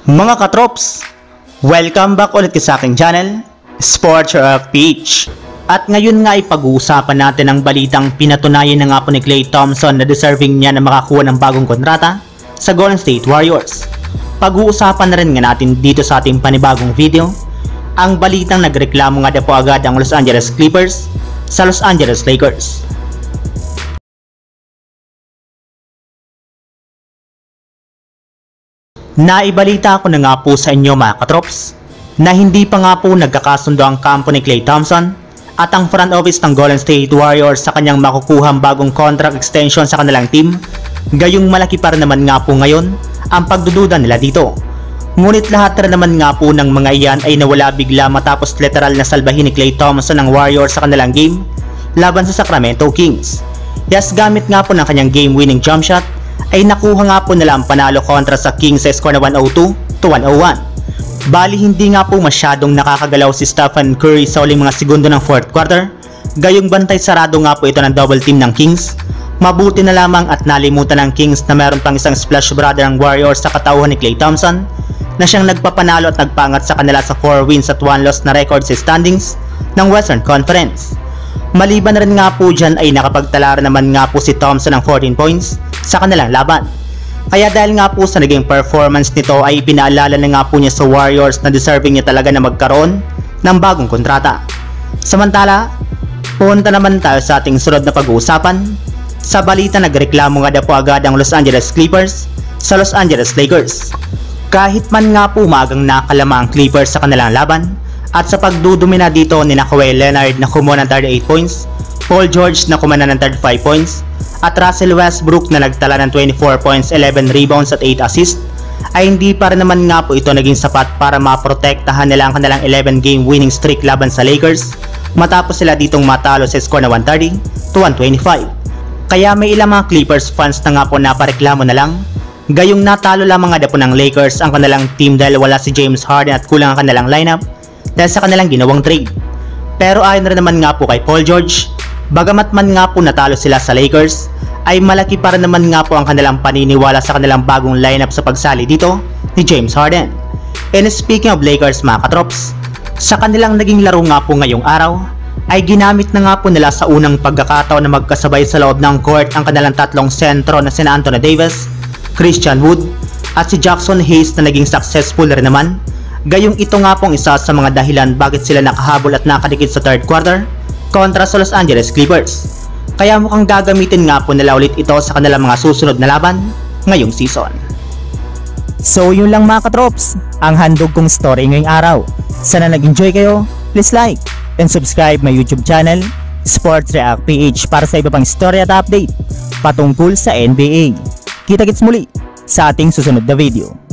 Mga katrops, welcome back ulit sa aking channel, Sports PH. At ngayon nga ay pag-uusapan natin ang balitang pinatunayan na nga po ni Klay Thompson na deserving niya na makakuha ng bagong kontrata sa Golden State Warriors. Pag-uusapan na rin nga natin dito sa ating panibagong video ang balitang nagreklamo nga na po agad ang Los Angeles Clippers sa Los Angeles Lakers. Naibalita ko na nga po sa inyo mga katrops na hindi pa nga po nagkakasundo ang kampo ni Klay Thompson at ang front office ng Golden State Warriors sa kanyang makukuhang bagong contract extension sa kanilang team. Gayong malaki pa rin naman nga po ngayon ang pagdududa nila dito. Ngunit lahat rin naman nga po ng mga iyan ay nawala bigla matapos literal na salbahin ni Klay Thompson ng Warriors sa kanilang game laban sa Sacramento Kings. Yes, gamit nga po ng kanyang game-winning jump shot ay nakuha nga po nila ang panalo kontra sa Kings sa score na 102-101. Bali hindi nga po masyadong nakakagalaw si Stephen Curry sa uling mga segundo ng fourth quarter. Gayong bantay sarado nga po ito ng double team ng Kings. Mabuti na lamang at nalimutan ng Kings na meron pang isang splash brother ng Warriors sa katauhan ni Klay Thompson na siyang nagpapanalo at nagpangat sa kanila sa 4 wins at 1 loss na record sa standings ng Western Conference. Maliban na rin nga po dyan ay nakapagtala naman nga po si Thompson ng 14 points sa kanilang laban. Kaya dahil nga po sa naging performance nito ay pinaalala na nga po niya sa Warriors na deserving niya talaga na magkaroon ng bagong kontrata. Samantala, punta naman tayo sa ating sunod na pag-uusapan. Sa balita nagreklamo nga na po agad ang Los Angeles Clippers sa Los Angeles Lakers. Kahit man nga po magang nakalama ang Clippers sa kanilang laban at sa pagdudumina dito ni Kawhi Leonard na kumuha ng 38 points, Paul George na kumuha ng 35 points, at Russell Westbrook na nagtala ng 24 points, 11 rebounds at 8 assists, ay hindi pa rin naman nga po ito naging sapat para maprotektahan nila ang kanilang 11 game winning streak laban sa Lakers matapos sila ditong matalo sa score na 130-125. Kaya may ilang mga Clippers fans na nga po napareklamo na lang. Gayong natalo lamang nga po ng Lakers ang kanilang team dahil wala si James Harden at kulang ang kanilang lineup dahil sa kanilang ginawang trade. Pero ayon rin naman nga po kay Paul George, bagamat man nga po natalo sila sa Lakers, ay malaki pa rin naman nga po ang kanilang paniniwala sa kanilang bagong lineup sa pagsali dito ni James Harden. And speaking of Lakers mga katrops, sa kanilang naging laro nga po ngayong araw, ay ginamit na nga po nila sa unang pagkakataon na magkasabay sa loob ng court ang kanilang tatlong sentro na sina Anthony Davis, Christian Wood, at si Jackson Hayes na naging successful rin naman. Gayong ito nga pong isa sa mga dahilan bakit sila nakahabol at nakadikit sa third quarter kontra sa Los Angeles Clippers. Kaya mukhang gagamitin nga po nila ulit ito sa kanilang mga susunod na laban ngayong season. So yun lang mga katrops, ang handog kong story ngayong araw. Sana nag-enjoy kayo, please like and subscribe my YouTube channel, Sports React PH, para sa iba pang story at update patungkol sa NBA. Kita-kits muli sa ating susunod na video.